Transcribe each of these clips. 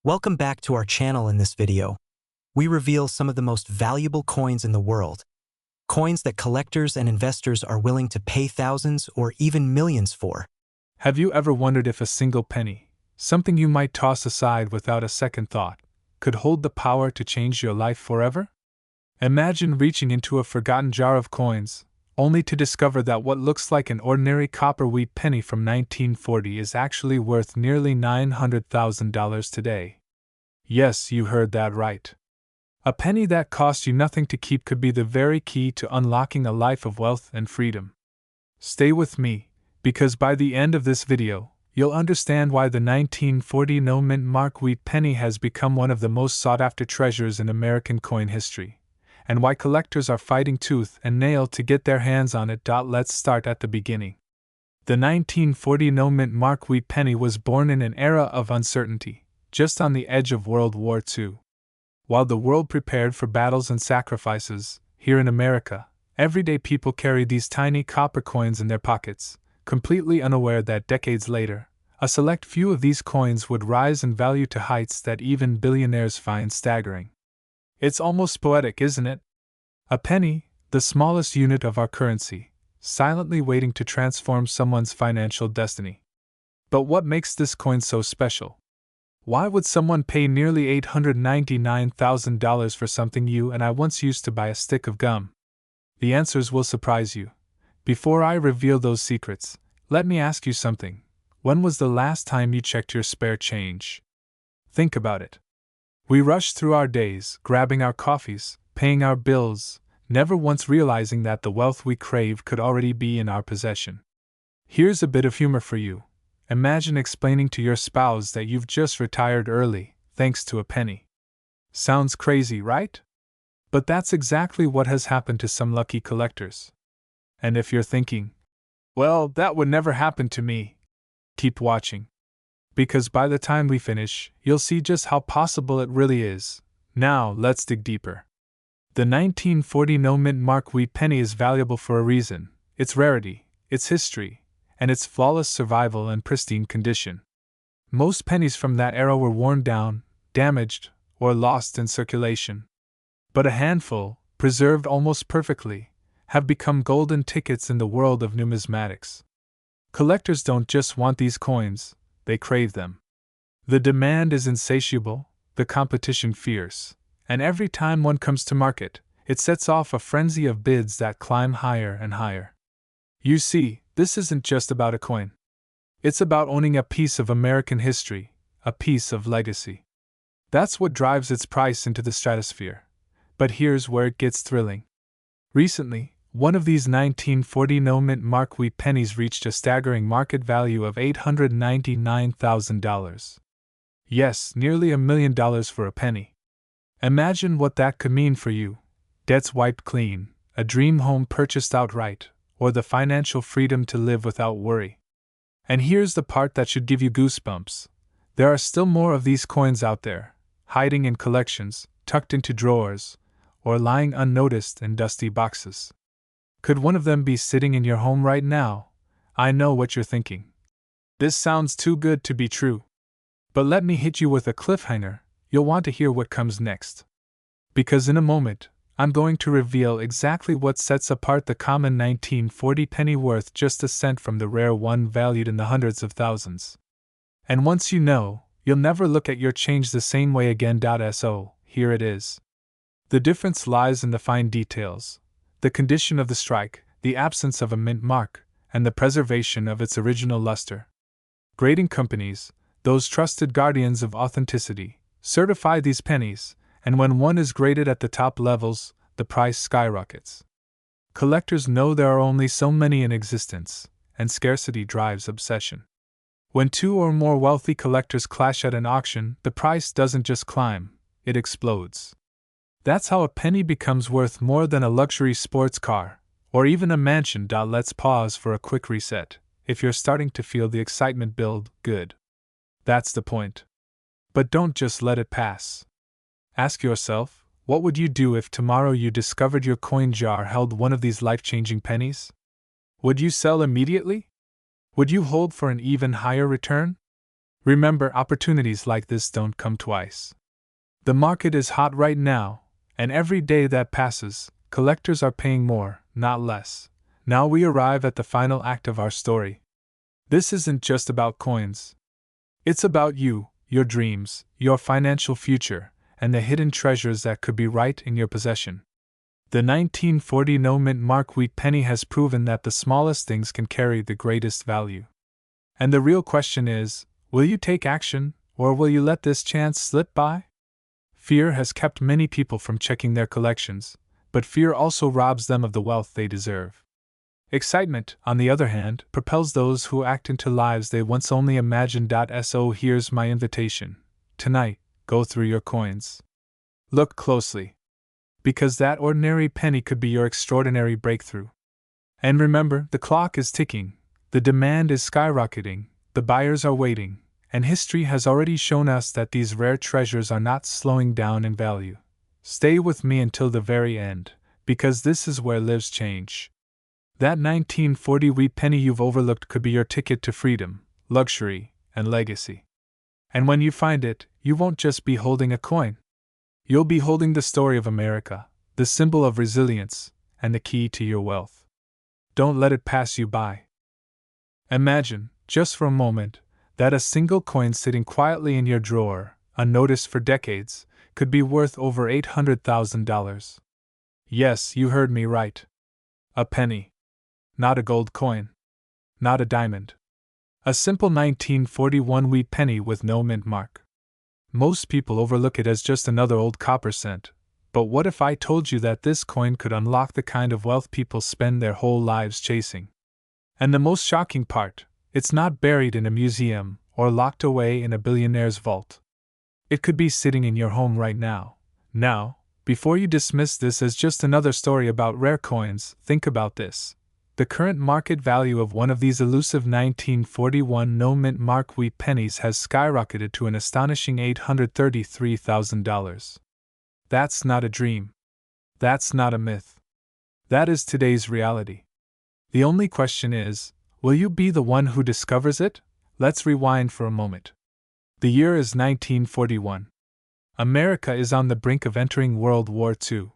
Welcome back to our channel. In this video, we reveal some of the most valuable coins in the world. Coins that collectors and investors are willing to pay thousands or even millions for. Have you ever wondered if a single penny, something you might toss aside without a second thought, could hold the power to change your life forever? Imagine reaching into a forgotten jar of coins, only to discover that what looks like an ordinary copper wheat penny from 1940 is actually worth nearly $900,000 today. Yes, you heard that right. A penny that cost you nothing to keep could be the very key to unlocking a life of wealth and freedom. Stay with me, because by the end of this video, you'll understand why the 1940 no-mint mark wheat penny has become one of the most sought-after treasures in American coin history, and why collectors are fighting tooth and nail to get their hands on it. Let's start at the beginning. The 1940 no-mint mark wheat penny was born in an era of uncertainty, just on the edge of World War II. While the world prepared for battles and sacrifices, here in America, everyday people carried these tiny copper coins in their pockets, completely unaware that decades later, a select few of these coins would rise in value to heights that even billionaires find staggering. It's almost poetic, isn't it? A penny, the smallest unit of our currency, silently waiting to transform someone's financial destiny. But what makes this coin so special? Why would someone pay nearly $899,000 for something you and I once used to buy a stick of gum? The answers will surprise you. Before I reveal those secrets, let me ask you something. When was the last time you checked your spare change? Think about it. We rush through our days, grabbing our coffees, paying our bills, never once realizing that the wealth we crave could already be in our possession. Here's a bit of humor for you. Imagine explaining to your spouse that you've just retired early, thanks to a penny. Sounds crazy, right? But that's exactly what has happened to some lucky collectors. And if you're thinking, well, that would never happen to me, keep watching. Because by the time we finish, you'll see just how possible it really is. Now, let's dig deeper. The 1940 no-mint mark wheat penny is valuable for a reason: its rarity, its history, and its flawless survival and pristine condition. Most pennies from that era were worn down, damaged, or lost in circulation. But a handful, preserved almost perfectly, have become golden tickets in the world of numismatics. Collectors don't just want these coins, they crave them. The demand is insatiable, the competition fierce, and every time one comes to market, it sets off a frenzy of bids that climb higher and higher. You see, this isn't just about a coin. It's about owning a piece of American history, a piece of legacy. That's what drives its price into the stratosphere. But here's where it gets thrilling. Recently, one of these 1940 no-mint mark wheat pennies reached a staggering market value of $899,000. Yes, nearly $1 million for a penny. Imagine what that could mean for you: debts wiped clean, a dream home purchased outright, or the financial freedom to live without worry. And here's the part that should give you goosebumps. There are still more of these coins out there, hiding in collections, tucked into drawers, or lying unnoticed in dusty boxes. Could one of them be sitting in your home right now? I know what you're thinking. This sounds too good to be true. But let me hit you with a cliffhanger. You'll want to hear what comes next. Because in a moment, I'm going to reveal exactly what sets apart the common 1940 penny worth just a cent from the rare one valued in the hundreds of thousands. And once you know, you'll never look at your change the same way again. So, here it is. The difference lies in the fine details: the condition of the strike, the absence of a mint mark, and the preservation of its original luster. Grading companies, those trusted guardians of authenticity, certify these pennies, and when one is graded at the top levels, the price skyrockets. Collectors know there are only so many in existence, and scarcity drives obsession. When two or more wealthy collectors clash at an auction, the price doesn't just climb, it explodes. That's how a penny becomes worth more than a luxury sports car, or even a mansion. Let's pause for a quick reset. If you're starting to feel the excitement build, good. That's the point. But don't just let it pass. Ask yourself, what would you do if tomorrow you discovered your coin jar held one of these life-changing pennies? Would you sell immediately? Would you hold for an even higher return? Remember, opportunities like this don't come twice. The market is hot right now, and every day that passes, collectors are paying more, not less. Now we arrive at the final act of our story. This isn't just about coins. It's about you, your dreams, your financial future, and the hidden treasures that could be right in your possession. The 1940 no-mint mark wheat penny has proven that the smallest things can carry the greatest value. And the real question is, will you take action, or will you let this chance slip by? Fear has kept many people from checking their collections, but fear also robs them of the wealth they deserve. Excitement, on the other hand, propels those who act into lives they once only imagined. So here's my invitation. Tonight, go through your coins. Look closely. Because that ordinary penny could be your extraordinary breakthrough. And remember, the clock is ticking, the demand is skyrocketing, the buyers are waiting, and history has already shown us that these rare treasures are not slowing down in value. Stay with me until the very end, because this is where lives change. That 1940 wheat penny you've overlooked could be your ticket to freedom, luxury, and legacy. And when you find it, you won't just be holding a coin. You'll be holding the story of America, the symbol of resilience, and the key to your wealth. Don't let it pass you by. Imagine, just for a moment, that a single coin sitting quietly in your drawer, unnoticed for decades, could be worth over $800,000. Yes, you heard me right. A penny. Not a gold coin. Not a diamond. A simple 1941 wheat penny with no mint mark. Most people overlook it as just another old copper cent, but what if I told you that this coin could unlock the kind of wealth people spend their whole lives chasing? And the most shocking part, it's not buried in a museum or locked away in a billionaire's vault. It could be sitting in your home right now. Now, before you dismiss this as just another story about rare coins, think about this. The current market value of one of these elusive 1941 no-mint mark wheat pennies has skyrocketed to an astonishing $833,000. That's not a dream. That's not a myth. That is today's reality. The only question is, will you be the one who discovers it? Let's rewind for a moment. The year is 1941. America is on the brink of entering World War II.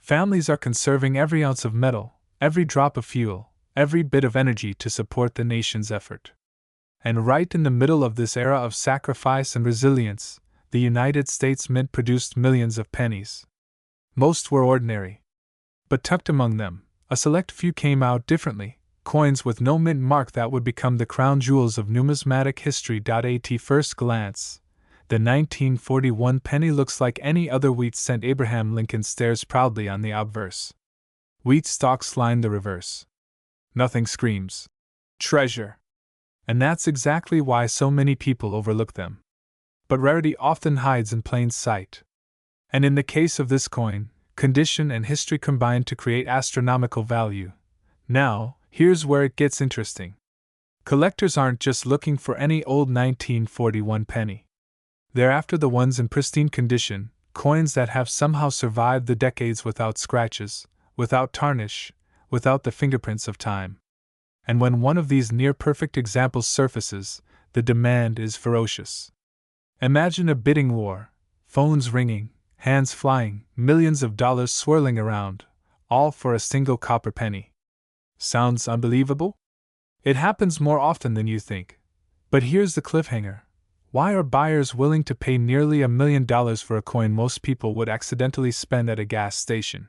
Families are conserving every ounce of metal, every drop of fuel, every bit of energy to support the nation's effort. And right in the middle of this era of sacrifice and resilience, the United States Mint produced millions of pennies. Most were ordinary. But tucked among them, a select few came out differently, coins with no mint mark that would become the crown jewels of numismatic history. At first glance, the 1941 penny looks like any other wheat cent. Abraham Lincoln stares proudly on the obverse. Wheat stalks line the reverse. Nothing screams treasure. And that's exactly why so many people overlook them. But rarity often hides in plain sight. And in the case of this coin, condition and history combine to create astronomical value. Now, here's where it gets interesting. Collectors aren't just looking for any old 1941 penny. They're after the ones in pristine condition, coins that have somehow survived the decades without scratches, without tarnish, without the fingerprints of time. And when one of these near-perfect examples surfaces, the demand is ferocious. Imagine a bidding war, phones ringing, hands flying, millions of dollars swirling around, all for a single copper penny. Sounds unbelievable? It happens more often than you think. But here's the cliffhanger. Why are buyers willing to pay nearly $1 million for a coin most people would accidentally spend at a gas station?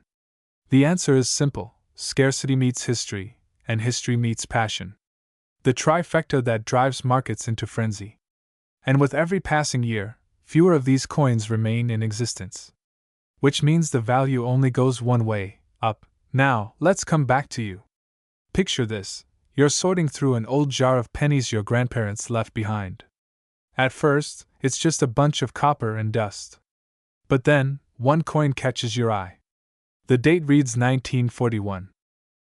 The answer is simple: scarcity meets history, and history meets passion. The trifecta that drives markets into frenzy. And with every passing year, fewer of these coins remain in existence. Which means the value only goes one way, up. Now, let's come back to you. Picture this: you're sorting through an old jar of pennies your grandparents left behind. At first, it's just a bunch of copper and dust. But then, one coin catches your eye. The date reads 1941.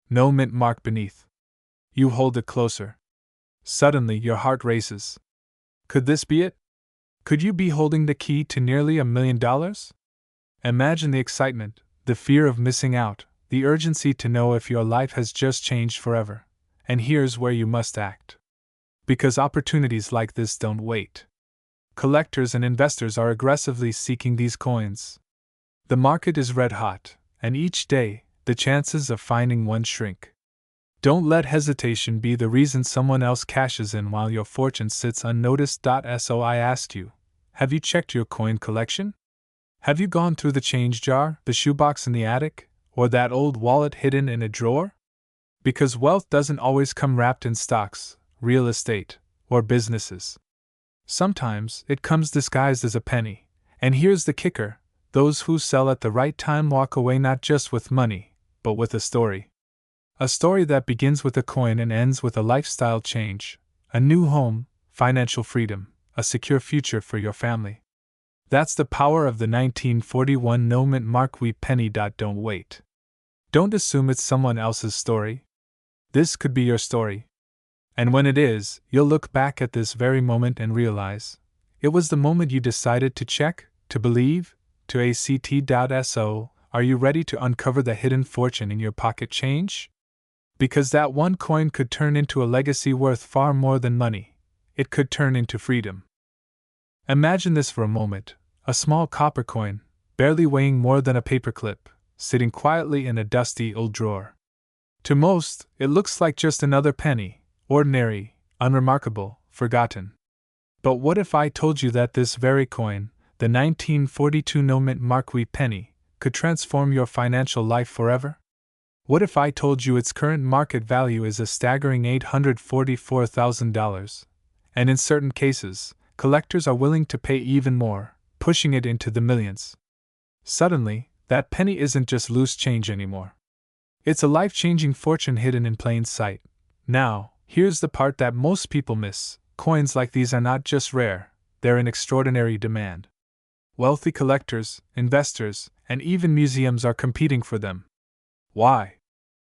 No mint mark beneath. You hold it closer. Suddenly, your heart races. Could this be it? Could you be holding the key to nearly $1 million? Imagine the excitement, the fear of missing out, the urgency to know if your life has just changed forever. And here's where you must act. Because opportunities like this don't wait. Collectors and investors are aggressively seeking these coins. The market is red hot, and each day, the chances of finding one shrink. Don't let hesitation be the reason someone else cashes in while your fortune sits unnoticed. So I asked you, have you checked your coin collection? Have you gone through the change jar, the shoebox in the attic, or that old wallet hidden in a drawer? Because wealth doesn't always come wrapped in stocks, real estate, or businesses. Sometimes it comes disguised as a penny, and here's the kicker: those who sell at the right time walk away not just with money, but with a story. A story that begins with a coin and ends with a lifestyle change, a new home, financial freedom, a secure future for your family. That's the power of the 1941 no-mint marquee penny. Don't wait. Don't assume it's someone else's story. This could be your story. And when it is, you'll look back at this very moment and realize it was the moment you decided to check, to believe, to act. So, are you ready to uncover the hidden fortune in your pocket change? Because that one coin could turn into a legacy worth far more than money. It could turn into freedom. Imagine this for a moment: a small copper coin, barely weighing more than a paperclip, sitting quietly in a dusty old drawer. To most, it looks like just another penny, ordinary, unremarkable, forgotten. But what if I told you that this very coin, the 1942 no-mint marquee penny, could transform your financial life forever? What if I told you its current market value is a staggering $844,000, and in certain cases, collectors are willing to pay even more, pushing it into the millions? Suddenly, that penny isn't just loose change anymore. It's a life-changing fortune hidden in plain sight. Now, here's the part that most people miss: coins like these are not just rare, they're in extraordinary demand. Wealthy collectors, investors, and even museums are competing for them. Why?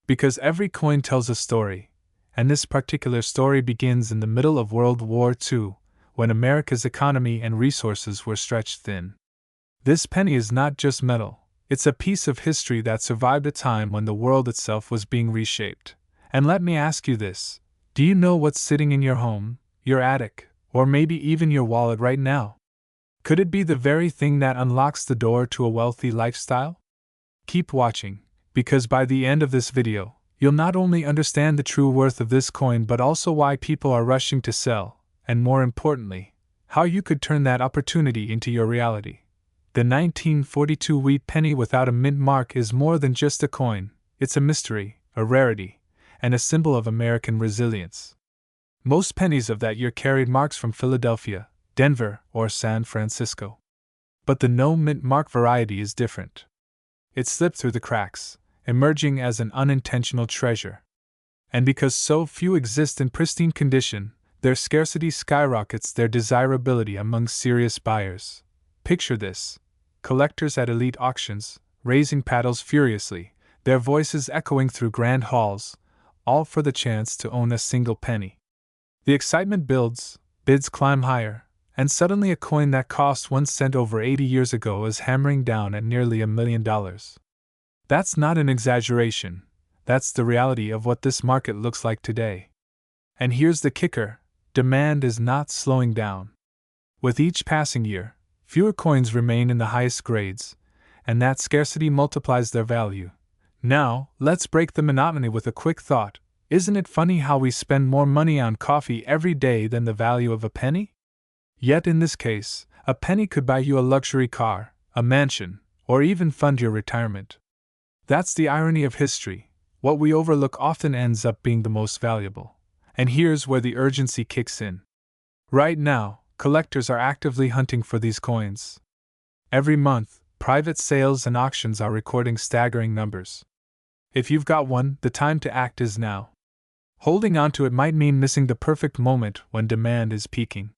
Because every coin tells a story, and this particular story begins in the middle of World War II, when America's economy and resources were stretched thin. This penny is not just metal, it's a piece of history that survived a time when the world itself was being reshaped. And let me ask you this: do you know what's sitting in your home, your attic, or maybe even your wallet right now? Could it be the very thing that unlocks the door to a wealthy lifestyle? Keep watching, because by the end of this video, you'll not only understand the true worth of this coin but also why people are rushing to sell, and more importantly, how you could turn that opportunity into your reality. The 1942 wheat penny without a mint mark is more than just a coin, it's a mystery, a rarity, and a symbol of American resilience. Most pennies of that year carried marks from Philadelphia, Denver, or San Francisco. But the no-mint mark variety is different. It slipped through the cracks, emerging as an unintentional treasure. And because so few exist in pristine condition, their scarcity skyrockets their desirability among serious buyers. Picture this: collectors at elite auctions, raising paddles furiously, their voices echoing through grand halls, all for the chance to own a single penny. The excitement builds, bids climb higher, and suddenly a coin that cost 1 cent over 80 years ago is hammering down at nearly $1 million. That's not an exaggeration, that's the reality of what this market looks like today. And here's the kicker: demand is not slowing down. With each passing year, fewer coins remain in the highest grades, and that scarcity multiplies their value. Now, let's break the monotony with a quick thought. Isn't it funny how we spend more money on coffee every day than the value of a penny? Yet in this case, a penny could buy you a luxury car, a mansion, or even fund your retirement. That's the irony of history: what we overlook often ends up being the most valuable. And here's where the urgency kicks in. Right now, collectors are actively hunting for these coins. Every month, private sales and auctions are recording staggering numbers. If you've got one, the time to act is now. Holding on to it might mean missing the perfect moment when demand is peaking.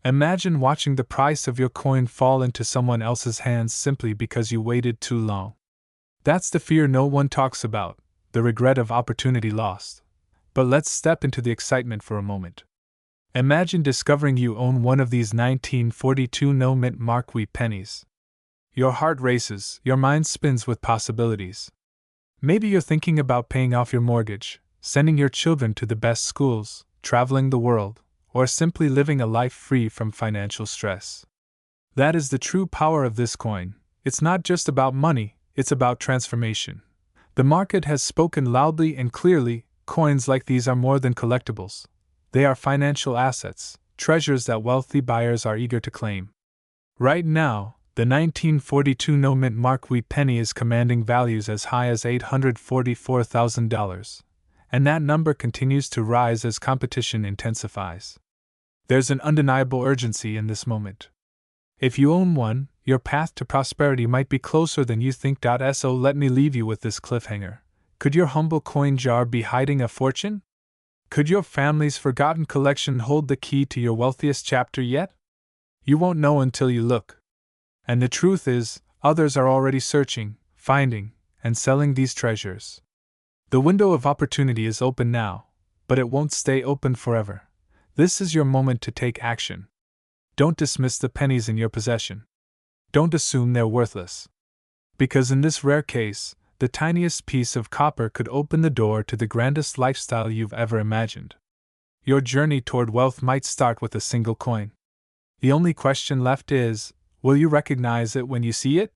Imagine watching the price of your coin fall into someone else's hands simply because you waited too long. That's the fear no one talks about, the regret of opportunity lost. But let's step into the excitement for a moment. Imagine discovering you own one of these 1942 no-mint marquee pennies. Your heart races, your mind spins with possibilities. Maybe you're thinking about paying off your mortgage, sending your children to the best schools, traveling the world, or simply living a life free from financial stress. That is the true power of this coin. It's not just about money, it's about transformation. The market has spoken loudly and clearly. Coins like these are more than collectibles. They are financial assets, treasures that wealthy buyers are eager to claim. Right now, the 1942 no-mint Mark Wheat penny is commanding values as high as $844,000, and that number continues to rise as competition intensifies. There's an undeniable urgency in this moment. If you own one, your path to prosperity might be closer than you think. So let me leave you with this cliffhanger. Could your humble coin jar be hiding a fortune? Could your family's forgotten collection hold the key to your wealthiest chapter yet? You won't know until you look. And the truth is, others are already searching, finding, and selling these treasures. The window of opportunity is open now, but it won't stay open forever. This is your moment to take action. Don't dismiss the pennies in your possession. Don't assume they're worthless. Because in this rare case, the tiniest piece of copper could open the door to the grandest lifestyle you've ever imagined. Your journey toward wealth might start with a single coin. The only question left is, will you recognize it when you see it?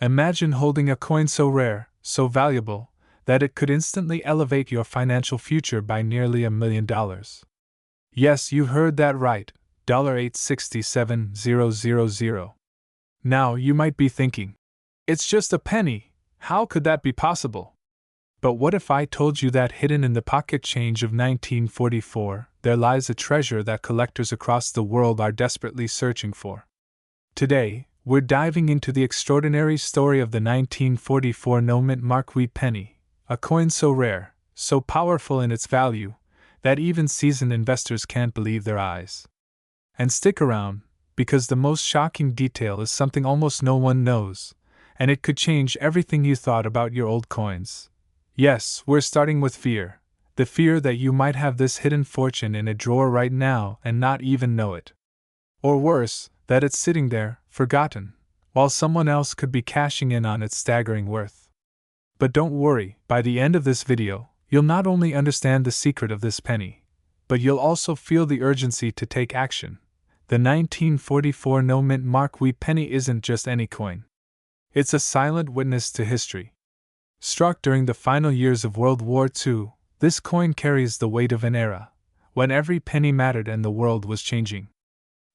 Imagine holding a coin so rare, so valuable, that it could instantly elevate your financial future by nearly $1 million. Yes, you heard that right, $867,000. Now you might be thinking, it's just a penny. How could that be possible? But what if I told you that hidden in the pocket change of 1944, there lies a treasure that collectors across the world are desperately searching for? Today, we're diving into the extraordinary story of the 1944 no-mint Mark Wheat penny, a coin so rare, so powerful in its value, that even seasoned investors can't believe their eyes. And stick around, because the most shocking detail is something almost no one knows, and it could change everything you thought about your old coins. Yes, we're starting with fear. The fear that you might have this hidden fortune in a drawer right now and not even know it. Or worse, that it's sitting there, forgotten, while someone else could be cashing in on its staggering worth. But don't worry, by the end of this video, you'll not only understand the secret of this penny, but you'll also feel the urgency to take action. The 1944 no-mint Mark Wheat penny isn't just any coin. It's a silent witness to history. Struck during the final years of World War II, this coin carries the weight of an era, when every penny mattered and the world was changing.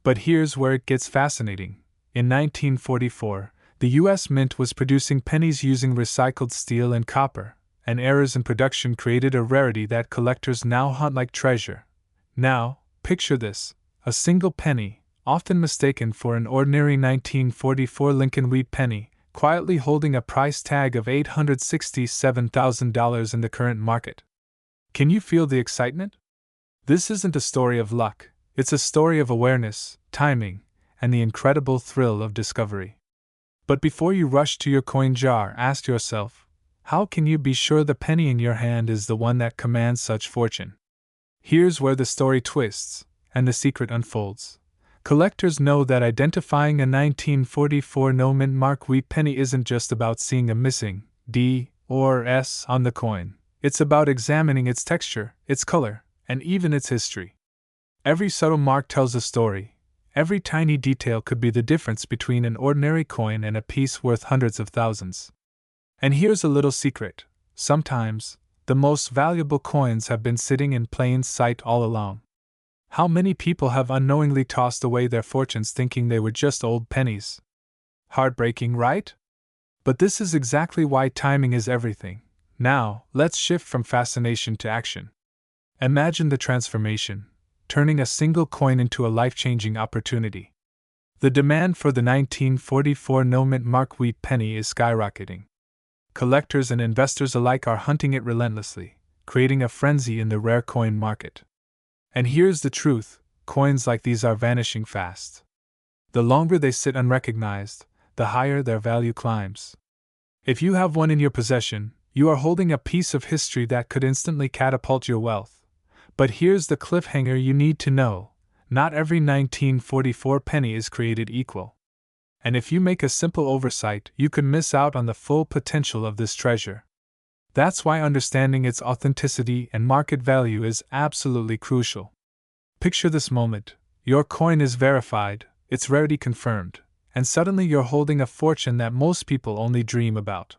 But here's where it gets fascinating. In 1944, the U.S. Mint was producing pennies using recycled steel and copper, and errors in production created a rarity that collectors now hunt like treasure. Now, picture this, a single penny, often mistaken for an ordinary 1944 Lincoln Wheat penny, quietly holding a price tag of $867,000 in the current market. Can you feel the excitement? This isn't a story of luck, it's a story of awareness, timing, and the incredible thrill of discovery. But before you rush to your coin jar, ask yourself, how can you be sure the penny in your hand is the one that commands such fortune? Here's where the story twists, and the secret unfolds. Collectors know that identifying a 1944 no-mint Mark Wheat penny isn't just about seeing a missing D or S on the coin. It's about examining its texture, its color, and even its history. Every subtle mark tells a story. Every tiny detail could be the difference between an ordinary coin and a piece worth hundreds of thousands. And here's a little secret. Sometimes, the most valuable coins have been sitting in plain sight all along. How many people have unknowingly tossed away their fortunes thinking they were just old pennies? Heartbreaking, right? But this is exactly why timing is everything. Now, let's shift from fascination to action. Imagine the transformation, turning a single coin into a life-changing opportunity. The demand for the 1944 no-mint Mark Wheat penny is skyrocketing. Collectors and investors alike are hunting it relentlessly, creating a frenzy in the rare coin market. And here's the truth, coins like these are vanishing fast. The longer they sit unrecognized, the higher their value climbs. If you have one in your possession, you are holding a piece of history that could instantly catapult your wealth. But here's the cliffhanger you need to know. Not every 1944 penny is created equal. And if you make a simple oversight, you could miss out on the full potential of this treasure. That's why understanding its authenticity and market value is absolutely crucial. Picture this moment. Your coin is verified, its rarity confirmed, and suddenly you're holding a fortune that most people only dream about.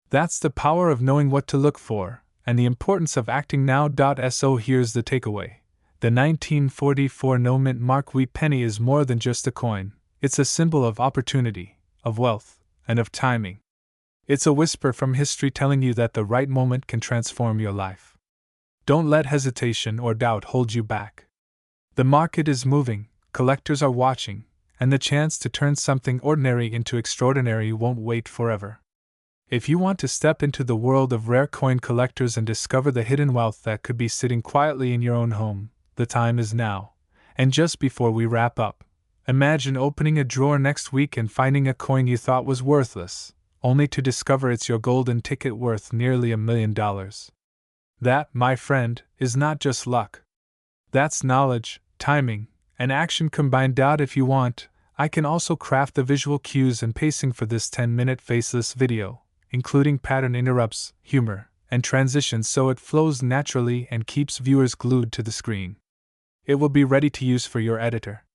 That's the power of knowing what to look for, and the importance of acting now. So here's the takeaway. The 1944 no mint mark wheat penny is more than just a coin. It's a symbol of opportunity, of wealth, and of timing. It's a whisper from history telling you that the right moment can transform your life. Don't let hesitation or doubt hold you back. The market is moving, collectors are watching, and the chance to turn something ordinary into extraordinary won't wait forever. If you want to step into the world of rare coin collectors and discover the hidden wealth that could be sitting quietly in your own home, the time is now. And just before we wrap up, imagine opening a drawer next week and finding a coin you thought was worthless, only to discover it's your golden ticket worth nearly $1 million. That, my friend, is not just luck. That's knowledge, timing, and action combined. If you want, I can also craft the visual cues and pacing for this 10-minute faceless video, including pattern interrupts, humor, and transitions so it flows naturally and keeps viewers glued to the screen. It will be ready to use for your editor.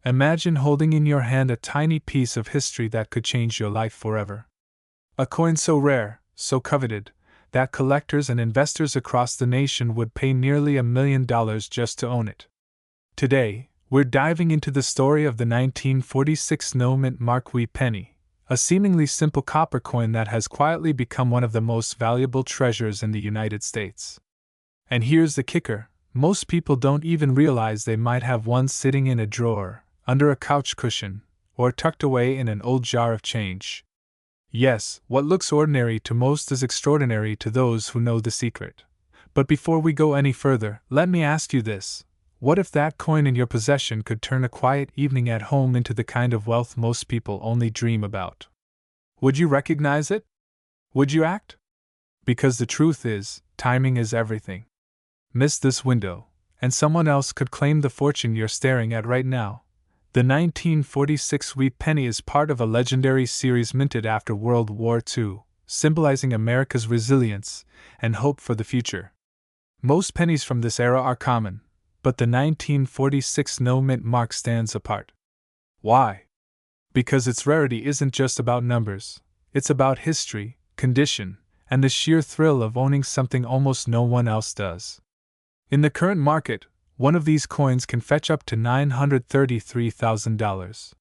Imagine holding in your hand a tiny piece of history that could change your life forever. A coin so rare, so coveted, that collectors and investors across the nation would pay nearly $1 million just to own it. Today, we're diving into the story of the 1946 no mint mark wheat penny, a seemingly simple copper coin that has quietly become one of the most valuable treasures in the United States. And here's the kicker, most people don't even realize they might have one sitting in a drawer, under a couch cushion, or tucked away in an old jar of change. Yes, what looks ordinary to most is extraordinary to those who know the secret. But before we go any further, let me ask you this. What if that coin in your possession could turn a quiet evening at home into the kind of wealth most people only dream about? Would you recognize it? Would you act? Because the truth is, timing is everything. Miss this window, and someone else could claim the fortune you're staring at right now. The 1946 wheat penny is part of a legendary series minted after World War II, symbolizing America's resilience and hope for the future. Most pennies from this era are common, but the 1946 no mint mark stands apart. Why? Because its rarity isn't just about numbers, it's about history, condition, and the sheer thrill of owning something almost no one else does. In the current market, one of these coins can fetch up to $933,000.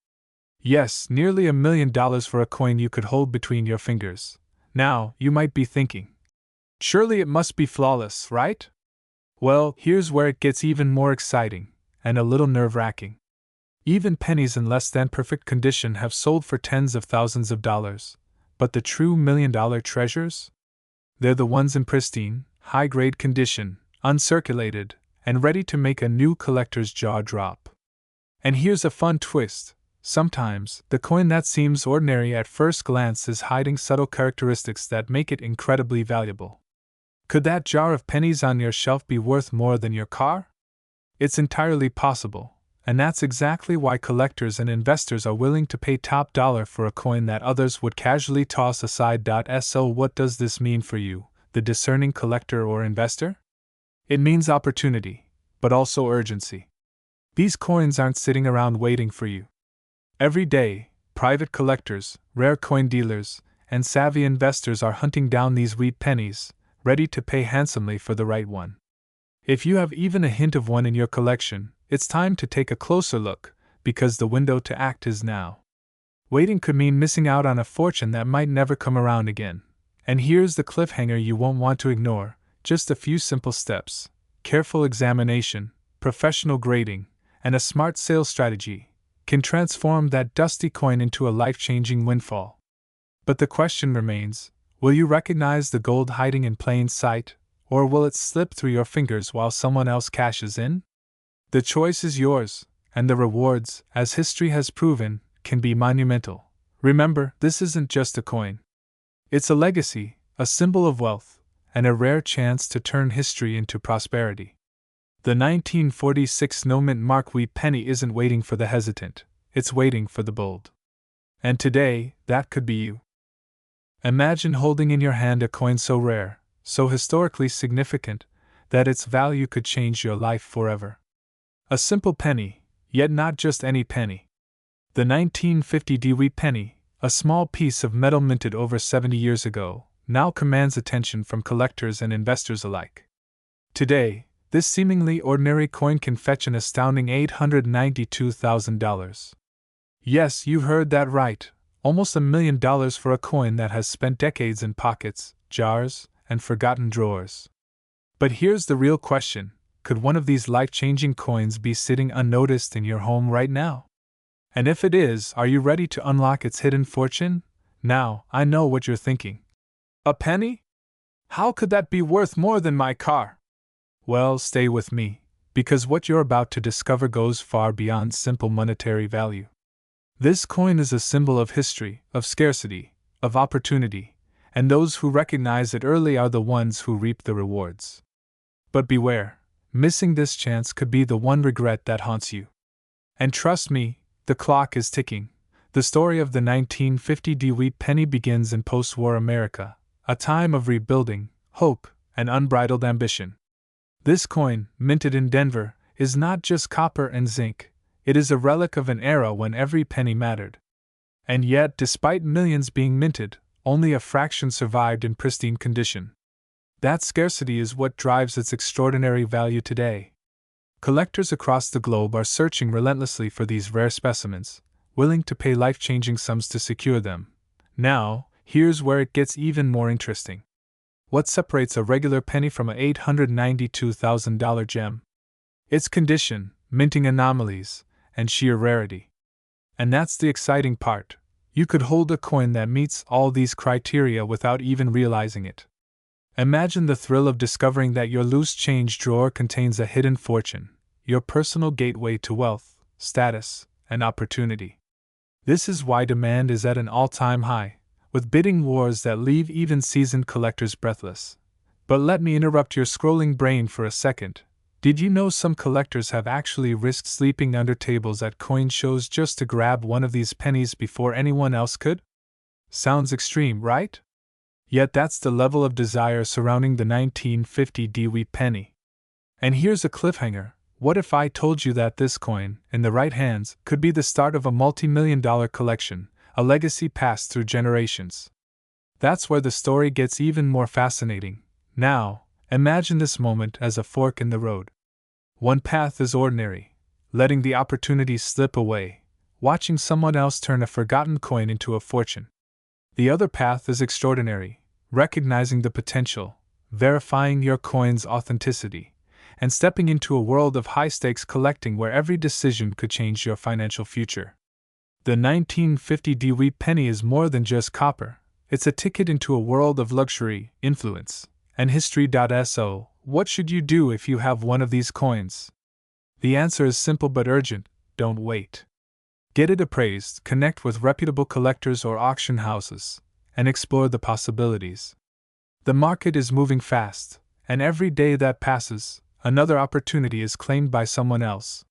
Yes, nearly $1 million for a coin you could hold between your fingers. Now, you might be thinking, surely it must be flawless, right? Well, here's where it gets even more exciting, and a little nerve-wracking. Even pennies in less than perfect condition have sold for tens of thousands of dollars. But the true $1 million treasures? They're the ones in pristine, high-grade condition, uncirculated, and ready to make a new collector's jaw drop. And here's a fun twist. Sometimes, the coin that seems ordinary at first glance is hiding subtle characteristics that make it incredibly valuable. Could that jar of pennies on your shelf be worth more than your car? It's entirely possible, and that's exactly why collectors and investors are willing to pay top dollar for a coin that others would casually toss aside. So what does this mean for you, the discerning collector or investor? It means opportunity, but also urgency. These coins aren't sitting around waiting for you. Every day, private collectors, rare coin dealers, and savvy investors are hunting down these wheat pennies, ready to pay handsomely for the right one. If you have even a hint of one in your collection, it's time to take a closer look, because the window to act is now. Waiting could mean missing out on a fortune that might never come around again. And here's the cliffhanger you won't want to ignore. Just a few simple steps, careful examination, professional grading, and a smart sales strategy can transform that dusty coin into a life-changing windfall. But the question remains, will you recognize the gold hiding in plain sight, or will it slip through your fingers while someone else cashes in? The choice is yours, and the rewards, as history has proven, can be monumental. Remember, this isn't just a coin. It's a legacy, a symbol of wealth, and a rare chance to turn history into prosperity. The 1946 no mint mark wheat penny isn't waiting for the hesitant, it's waiting for the bold. And today, that could be you. Imagine holding in your hand a coin so rare, so historically significant, that its value could change your life forever. A simple penny, yet not just any penny. The 1950 Dewey penny, a small piece of metal minted over 70 years ago, now commands attention from collectors and investors alike. Today, this seemingly ordinary coin can fetch an astounding $892,000. Yes, you heard that right, almost $1 million for a coin that has spent decades in pockets, jars, and forgotten drawers. But here's the real question: could one of these life-changing coins be sitting unnoticed in your home right now? And if it is, are you ready to unlock its hidden fortune? Now, I know what you're thinking. A penny? How could that be worth more than my car? Well, stay with me, because what you're about to discover goes far beyond simple monetary value. This coin is a symbol of history, of scarcity, of opportunity, and those who recognize it early are the ones who reap the rewards. But beware, missing this chance could be the one regret that haunts you. And trust me, the clock is ticking. The story of the 1950 Dewey penny begins in post-war America, a time of rebuilding, hope, and unbridled ambition. This coin, minted in Denver, is not just copper and zinc, it is a relic of an era when every penny mattered. And yet, despite millions being minted, only a fraction survived in pristine condition. That scarcity is what drives its extraordinary value today. Collectors across the globe are searching relentlessly for these rare specimens, willing to pay life-changing sums to secure them. Now, here's where it gets even more interesting. What separates a regular penny from an $892,000 gem? Its condition, minting anomalies, and sheer rarity. And that's the exciting part. You could hold a coin that meets all these criteria without even realizing it. Imagine the thrill of discovering that your loose change drawer contains a hidden fortune, your personal gateway to wealth, status, and opportunity. This is why demand is at an all-time high, with bidding wars that leave even seasoned collectors breathless. But let me interrupt your scrolling brain for a second. Did you know some collectors have actually risked sleeping under tables at coin shows just to grab one of these pennies before anyone else could? Sounds extreme, right? Yet that's the level of desire surrounding the 1950 Dewey penny. And here's a cliffhanger. What if I told you that this coin, in the right hands, could be the start of a multi-million-dollar collection, a legacy passed through generations? That's where the story gets even more fascinating. Now, imagine this moment as a fork in the road. One path is ordinary, letting the opportunity slip away, watching someone else turn a forgotten coin into a fortune. The other path is extraordinary, recognizing the potential, verifying your coin's authenticity, and stepping into a world of high-stakes collecting where every decision could change your financial future. The 1950 Dewey penny is more than just copper. It's a ticket into a world of luxury, influence, and history. So, what should you do if you have one of these coins? The answer is simple but urgent: don't wait. Get it appraised, connect with reputable collectors or auction houses, and explore the possibilities. The market is moving fast, and every day that passes, another opportunity is claimed by someone else.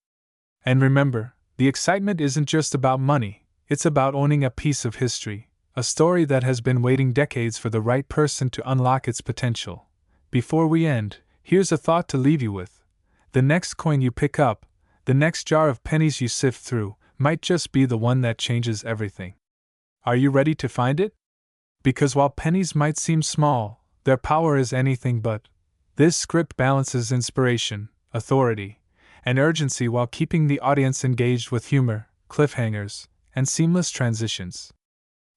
And remember, the excitement isn't just about money, it's about owning a piece of history, a story that has been waiting decades for the right person to unlock its potential. Before we end, here's a thought to leave you with. The next coin you pick up, the next jar of pennies you sift through, might just be the one that changes everything. Are you ready to find it? Because while pennies might seem small, their power is anything but. This script balances inspiration, authority, and urgency while keeping the audience engaged with humor, cliffhangers, and seamless transitions.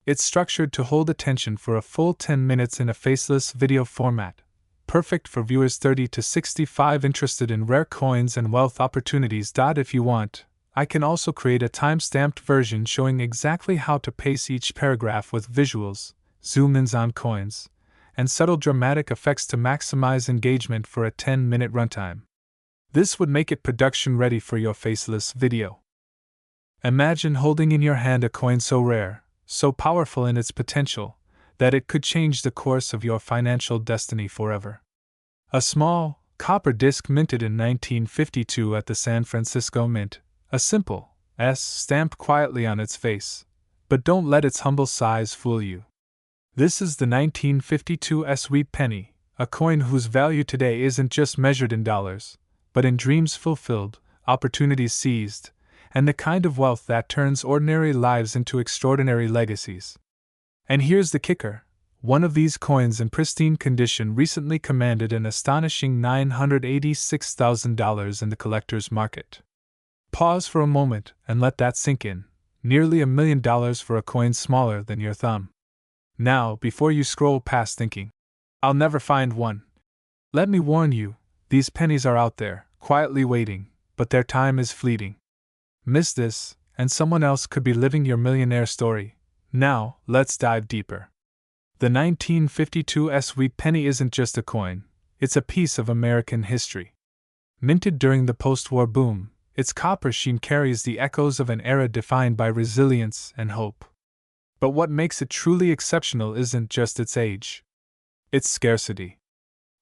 It's structured to hold attention for a full 10 minutes in a faceless video format, perfect for viewers 30 to 65 interested in rare coins and wealth opportunities. If you want, I can also create a time-stamped version showing exactly how to pace each paragraph with visuals, zoom-ins on coins, and subtle dramatic effects to maximize engagement for a 10-minute runtime. This would make it production ready for your faceless video. Imagine holding in your hand a coin so rare, so powerful in its potential, that it could change the course of your financial destiny forever. A small, copper disc minted in 1952 at the San Francisco Mint, a simple S stamped quietly on its face. But don't let its humble size fool you. This is the 1952 S penny, a coin whose value today isn't just measured in dollars, but in dreams fulfilled, opportunities seized, and the kind of wealth that turns ordinary lives into extraordinary legacies. And here's the kicker. One of these coins in pristine condition recently commanded an astonishing $986,000 in the collector's market. Pause for a moment and let that sink in. Nearly $1 million for a coin smaller than your thumb. Now, before you scroll past thinking, "I'll never find one," let me warn you, these pennies are out there, quietly waiting, but their time is fleeting. Miss this, and someone else could be living your millionaire story. Now, let's dive deeper. The 1952 S Wheat penny isn't just a coin, it's a piece of American history. Minted during the post-war boom, its copper sheen carries the echoes of an era defined by resilience and hope. But what makes it truly exceptional isn't just its age. Its scarcity.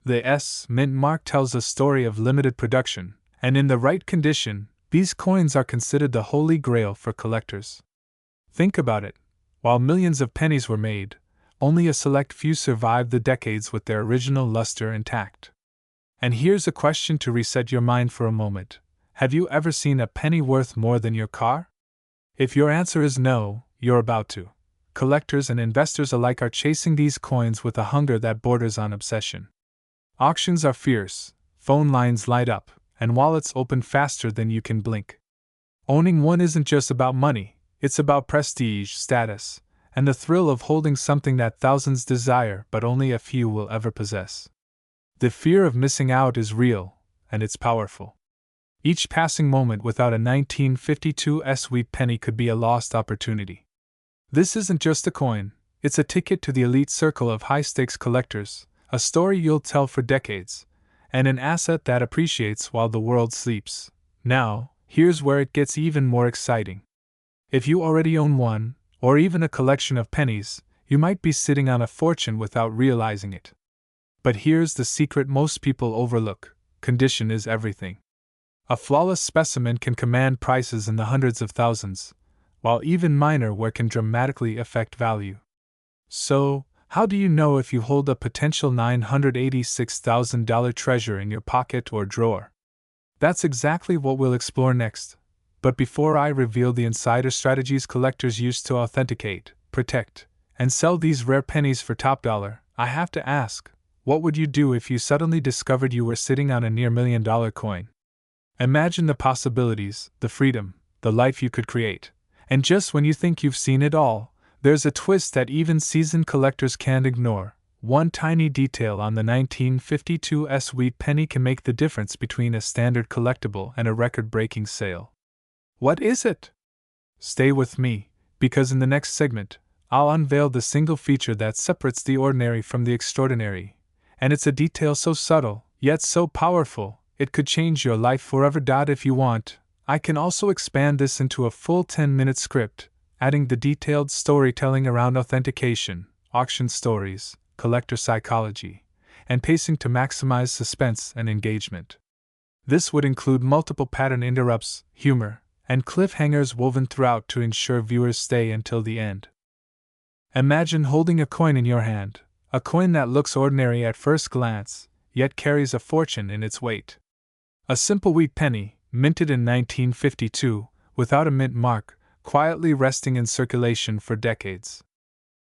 The S mint mark tells a story of limited production, and in the right condition, these coins are considered the holy grail for collectors. Think about it. While millions of pennies were made, only a select few survived the decades with their original luster intact. And here's a question to reset your mind for a moment. Have you ever seen a penny worth more than your car? If your answer is no, you're about to. Collectors and investors alike are chasing these coins with a hunger that borders on obsession. Auctions are fierce, phone lines light up, and wallets open faster than you can blink. Owning one isn't just about money, it's about prestige, status, and the thrill of holding something that thousands desire but only a few will ever possess. The fear of missing out is real, and it's powerful. Each passing moment without a 1952 S Wheat penny could be a lost opportunity. This isn't just a coin, it's a ticket to the elite circle of high-stakes collectors, a story you'll tell for decades, and an asset that appreciates while the world sleeps. Now, here's where it gets even more exciting. If you already own one, or even a collection of pennies, you might be sitting on a fortune without realizing it. But here's the secret most people overlook: condition is everything. A flawless specimen can command prices in the hundreds of thousands, while even minor wear can dramatically affect value. So, how do you know if you hold a potential $986,000 treasure in your pocket or drawer? That's exactly what we'll explore next. But before I reveal the insider strategies collectors use to authenticate, protect, and sell these rare pennies for top dollar, I have to ask, what would you do if you suddenly discovered you were sitting on a near $1 million coin? Imagine the possibilities, the freedom, the life you could create. And just when you think you've seen it all, there's a twist that even seasoned collectors can't ignore. One tiny detail on the 1952 S Wheat penny can make the difference between a standard collectible and a record-breaking sale. What is it? Stay with me, because in the next segment, I'll unveil the single feature that separates the ordinary from the extraordinary. And it's a detail so subtle, yet so powerful, it could change your life forever. If you want, I can also expand this into a full 10-minute script, adding the detailed storytelling around authentication, auction stories, collector psychology, and pacing to maximize suspense and engagement. This would include multiple pattern interrupts, humor, and cliffhangers woven throughout to ensure viewers stay until the end. Imagine holding a coin in your hand, a coin that looks ordinary at first glance, yet carries a fortune in its weight. A simple wheat penny, minted in 1952, without a mint mark, quietly resting in circulation for decades.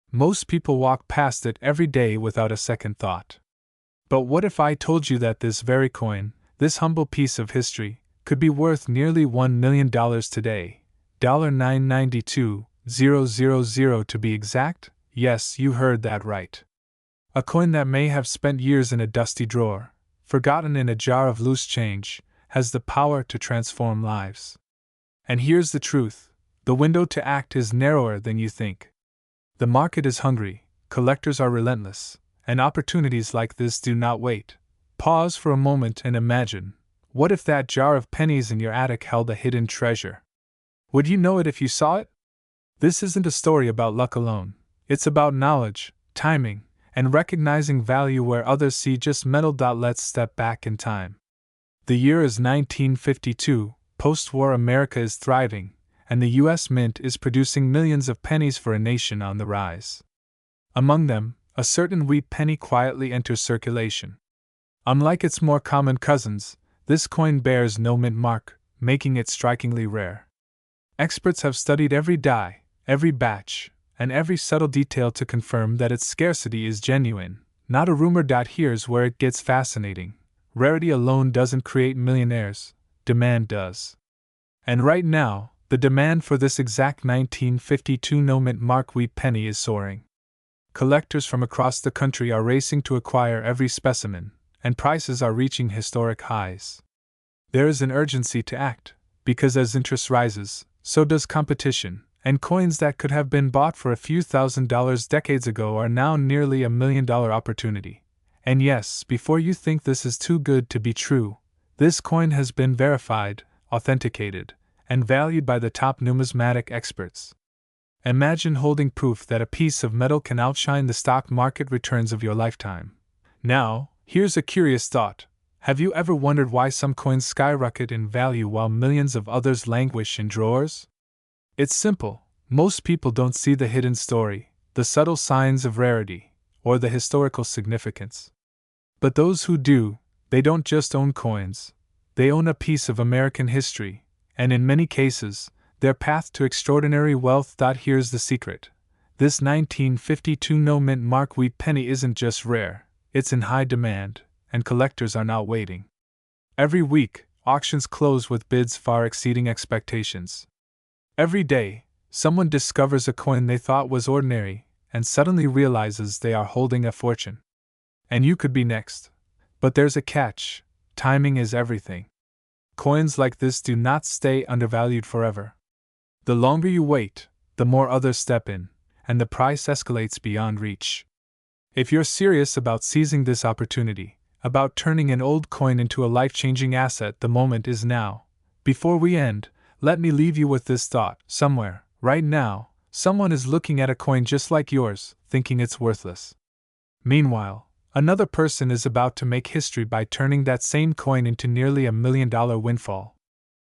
Most people walk past it every day without a second thought. But what if I told you that this very coin, this humble piece of history, could be worth nearly $1 million today? $992,000 to be exact? Yes, you heard that right. A coin that may have spent years in a dusty drawer, forgotten in a jar of loose change, has the power to transform lives. And here's the truth: the window to act is narrower than you think. The market is hungry, collectors are relentless, and opportunities like this do not wait. Pause for a moment and imagine. What if that jar of pennies in your attic held a hidden treasure? Would you know it if you saw it? This isn't a story about luck alone. It's about knowledge, timing, and recognizing value where others see just metal. Let's step back in time. The year is 1952, post-war America is thriving, and the U.S. Mint is producing millions of pennies for a nation on the rise. Among them, a certain wheat penny quietly enters circulation. Unlike its more common cousins, this coin bears no mint mark, making it strikingly rare. Experts have studied every die, every batch, and every subtle detail to confirm that its scarcity is genuine, not a rumor. Here's where it gets fascinating. Rarity alone doesn't create millionaires, demand does. And right now, the demand for this exact 1952 no mint mark wheat penny is soaring. Collectors from across the country are racing to acquire every specimen, and prices are reaching historic highs. There is an urgency to act, because as interest rises, so does competition, and coins that could have been bought for a few $1,000s decades ago are now nearly $1 million opportunity. And yes, before you think this is too good to be true, this coin has been verified, authenticated, and valued by the top numismatic experts. Imagine holding proof that a piece of metal can outshine the stock market returns of your lifetime. Now, here's a curious thought. Have you ever wondered why some coins skyrocket in value while millions of others languish in drawers? It's simple. Most people don't see the hidden story, the subtle signs of rarity, or the historical significance. But those who do, they don't just own coins. They own a piece of American history, and in many cases, their path to extraordinary wealth. Here's the secret. This 1952 no mint mark wheat penny isn't just rare, it's in high demand, and collectors are now waiting. Every week, auctions close with bids far exceeding expectations. Every day, someone discovers a coin they thought was ordinary, and suddenly realizes they are holding a fortune. And you could be next. But there's a catch. Timing is everything. Coins like this do not stay undervalued forever. The longer you wait, the more others step in, and the price escalates beyond reach. If you're serious about seizing this opportunity, about turning an old coin into a life-changing asset, the moment is now. Before we end, let me leave you with this thought. Somewhere, right now, someone is looking at a coin just like yours, thinking it's worthless. Meanwhile, another person is about to make history by turning that same coin into nearly $1 million windfall.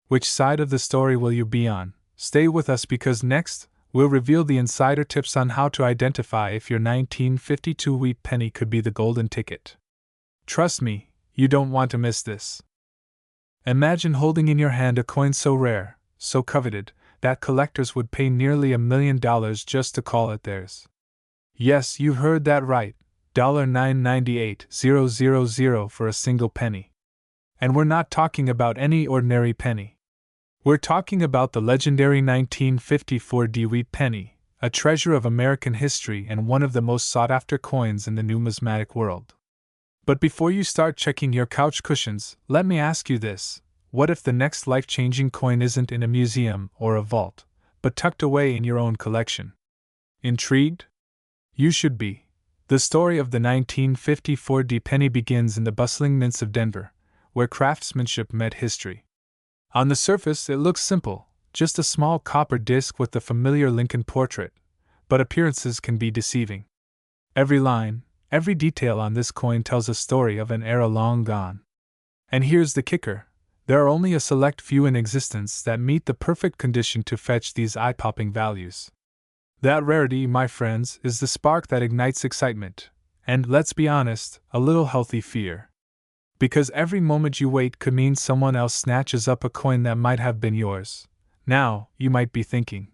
Which side of the story will you be on? Stay with us because next, we'll reveal the insider tips on how to identify if your 1952 wheat penny could be the golden ticket. Trust me, you don't want to miss this. Imagine holding in your hand a coin so rare, so coveted, that collectors would pay nearly $1 million just to call it theirs. Yes, you heard that right, $998,000 for a single penny. And we're not talking about any ordinary penny. We're talking about the legendary 1954 wheat penny, a treasure of American history and one of the most sought-after coins in the numismatic world. But before you start checking your couch cushions, let me ask you this. What if the next life-changing coin isn't in a museum or a vault, but tucked away in your own collection? Intrigued? You should be. The story of the 1954 penny begins in the bustling mints of Denver, where craftsmanship met history. On the surface, it looks simple, just a small copper disc with the familiar Lincoln portrait, but appearances can be deceiving. Every line, every detail on this coin tells a story of an era long gone. And here's the kicker. There are only a select few in existence that meet the perfect condition to fetch these eye-popping values. That rarity, my friends, is the spark that ignites excitement, and, let's be honest, a little healthy fear. Because every moment you wait could mean someone else snatches up a coin that might have been yours. Now, you might be thinking,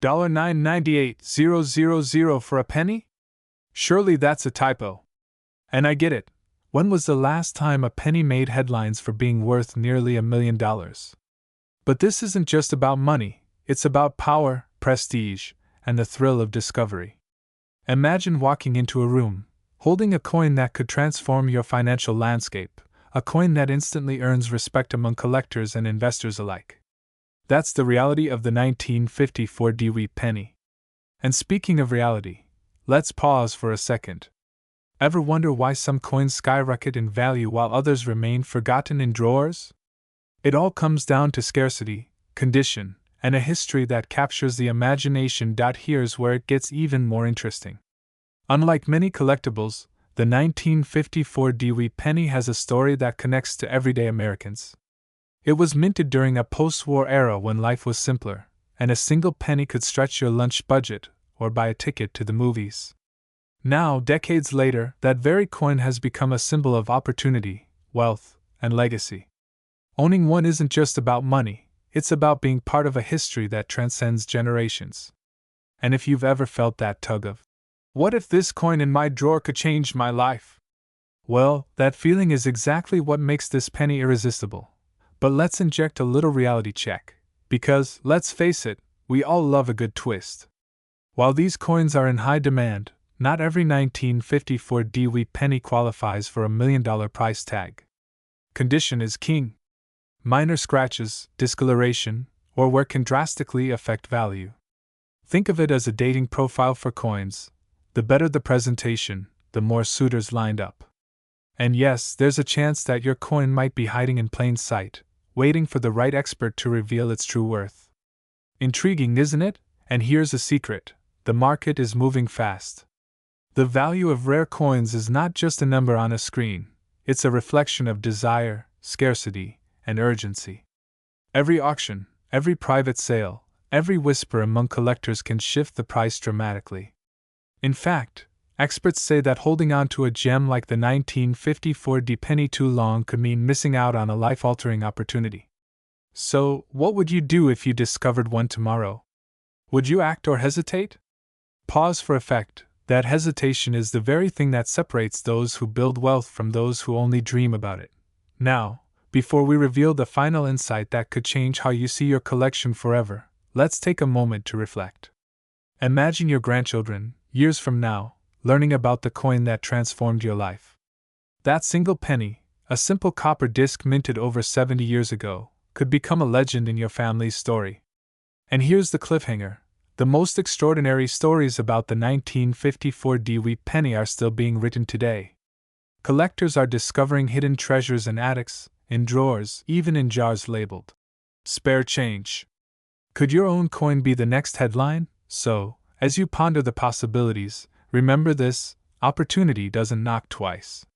$998,000 for a penny? Surely that's a typo. And I get it. When was the last time a penny made headlines for being worth nearly $1 million? But this isn't just about money, it's about power, prestige, and the thrill of discovery. Imagine walking into a room, holding a coin that could transform your financial landscape, a coin that instantly earns respect among collectors and investors alike. That's the reality of the 1954 wheat penny. And speaking of reality, let's pause for a second. Ever wonder why some coins skyrocket in value while others remain forgotten in drawers? It all comes down to scarcity, condition, and a history that captures the imagination. Here's where it gets even more interesting. Unlike many collectibles, the 1954 wheat penny has a story that connects to everyday Americans. It was minted during a post-war era when life was simpler, and a single penny could stretch your lunch budget or buy a ticket to the movies. Now, decades later, that very coin has become a symbol of opportunity, wealth, and legacy. Owning one isn't just about money, it's about being part of a history that transcends generations. And if you've ever felt that tug of, what if this coin in my drawer could change my life? Well, that feeling is exactly what makes this penny irresistible. But let's inject a little reality check. Because, let's face it, we all love a good twist. While these coins are in high demand, not every 1954 Dewey penny qualifies for $1 million price tag. Condition is king. Minor scratches, discoloration, or wear can drastically affect value. Think of it as a dating profile for coins. The better the presentation, the more suitors lined up. And yes, there's a chance that your coin might be hiding in plain sight, waiting for the right expert to reveal its true worth. Intriguing, isn't it? And here's a secret: the market is moving fast. The value of rare coins is not just a number on a screen, it's a reflection of desire, scarcity, and urgency. Every auction, every private sale, every whisper among collectors can shift the price dramatically. In fact, experts say that holding on to a gem like the 1954 D penny too long could mean missing out on a life-altering opportunity. So, what would you do if you discovered one tomorrow? Would you act or hesitate? Pause for effect. That hesitation is the very thing that separates those who build wealth from those who only dream about it. Now, before we reveal the final insight that could change how you see your collection forever, let's take a moment to reflect. Imagine your grandchildren, years from now, learning about the coin that transformed your life. That single penny, a simple copper disc minted over 70 years ago, could become a legend in your family's story. And here's the cliffhanger. The most extraordinary stories about the 1954 Dewey penny are still being written today. Collectors are discovering hidden treasures in attics, in drawers, even in jars labeled spare change. Could your own coin be the next headline? So, as you ponder the possibilities, remember this: opportunity doesn't knock twice.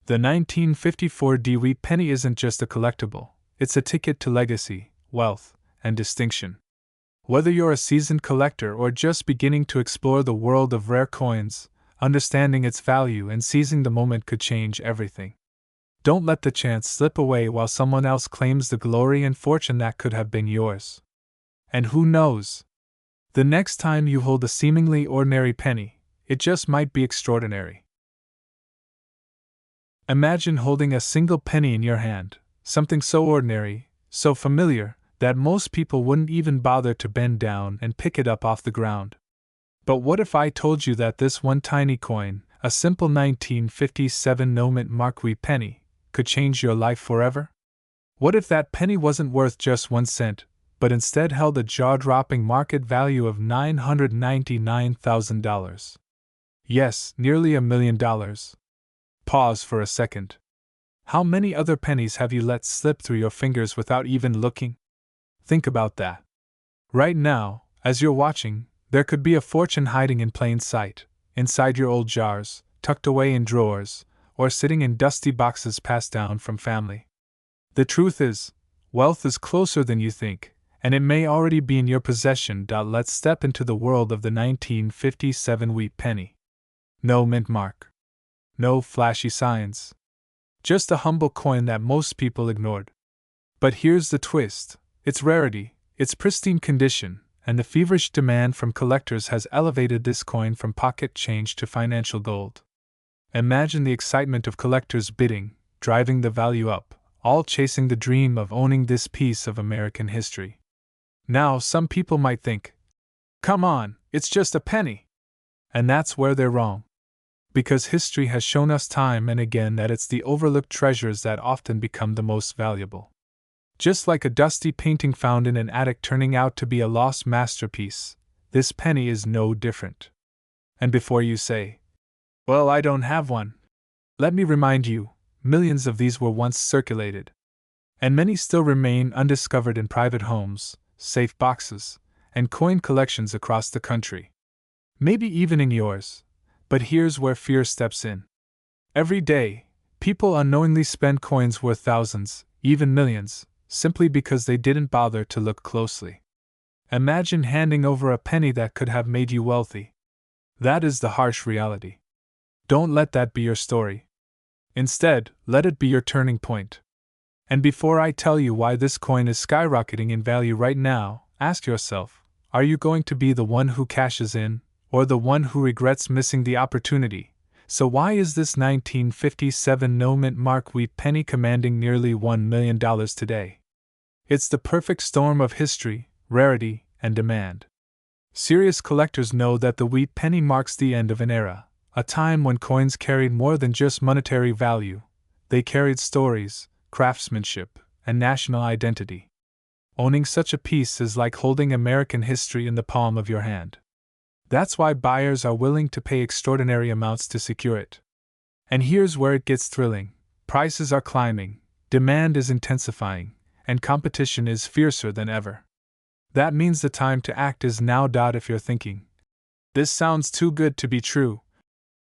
The 1954 Dewey penny isn't just a collectible, it's a ticket to legacy, wealth, and distinction. Whether you're a seasoned collector or just beginning to explore the world of rare coins, understanding its value and seizing the moment could change everything. Don't let the chance slip away while someone else claims the glory and fortune that could have been yours. And who knows? The next time you hold a seemingly ordinary penny, it just might be extraordinary. Imagine holding a single penny in your hand, something so ordinary, so familiar, that most people wouldn't even bother to bend down and pick it up off the ground. But what if I told you that this one tiny coin, a simple 1957 no-mint Marquis penny, could change your life forever? What if that penny wasn't worth just 1 cent, but instead held a jaw-dropping market value of $999,000? Yes, nearly $1 million. Pause for a second. How many other pennies have you let slip through your fingers without even looking? Think about that. Right now, as you're watching, there could be a fortune hiding in plain sight, inside your old jars, tucked away in drawers, or sitting in dusty boxes passed down from family. The truth is, wealth is closer than you think, and it may already be in your possession. Let's step into the world of the 1957 wheat penny. No mint mark. No flashy signs. Just a humble coin that most people ignored. But here's the twist. Its rarity, its pristine condition, and the feverish demand from collectors has elevated this coin from pocket change to financial gold. Imagine the excitement of collectors bidding, driving the value up, all chasing the dream of owning this piece of American history. Now, some people might think, come on, it's just a penny. And that's where they're wrong. Because history has shown us time and again that it's the overlooked treasures that often become the most valuable. Just like a dusty painting found in an attic turning out to be a lost masterpiece, this penny is no different. And before you say, well, I don't have one, let me remind you, millions of these were once circulated. And many still remain undiscovered in private homes, safe boxes, and coin collections across the country. Maybe even in yours. But here's where fear steps in. Every day, people unknowingly spend coins worth thousands, even millions, simply because they didn't bother to look closely. Imagine handing over a penny that could have made you wealthy. That is the harsh reality. Don't let that be your story. Instead, let it be your turning point. And before I tell you why this coin is skyrocketing in value right now, ask yourself, are you going to be the one who cashes in, or the one who regrets missing the opportunity? So why is this 1957 no-mint mark wheat penny commanding nearly $1 million today? It's the perfect storm of history, rarity, and demand. Serious collectors know that the wheat penny marks the end of an era, a time when coins carried more than just monetary value. They carried stories, craftsmanship, and national identity. Owning such a piece is like holding American history in the palm of your hand. That's why buyers are willing to pay extraordinary amounts to secure it. And here's where it gets thrilling. Prices are climbing, demand is intensifying, and competition is fiercer than ever. That means the time to act is now. If you're thinking, this sounds too good to be true,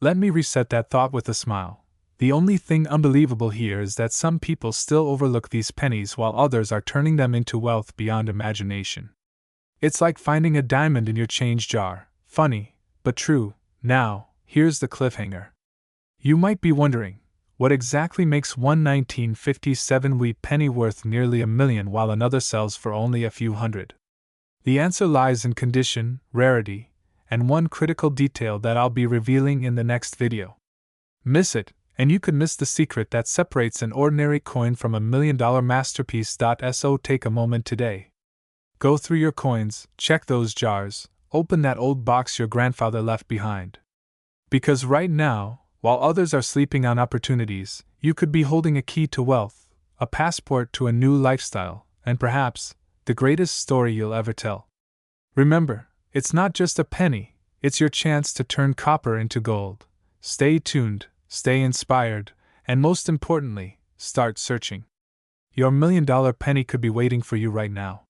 let me reset that thought with a smile. The only thing unbelievable here is that some people still overlook these pennies while others are turning them into wealth beyond imagination. It's like finding a diamond in your change jar. Funny, but true. Now, here's the cliffhanger. You might be wondering, what exactly makes one 1957 wheat penny worth nearly $1 million while another sells for only a few hundred? The answer lies in condition, rarity, and one critical detail that I'll be revealing in the next video. Miss it, and you could miss the secret that separates an ordinary coin from $1 million masterpiece. So take a moment today. Go through your coins, check those jars, open that old box your grandfather left behind. Because right now, while others are sleeping on opportunities, you could be holding a key to wealth, a passport to a new lifestyle, and perhaps, the greatest story you'll ever tell. Remember, it's not just a penny, it's your chance to turn copper into gold. Stay tuned, stay inspired, and most importantly, start searching. Your $1 million penny could be waiting for you right now.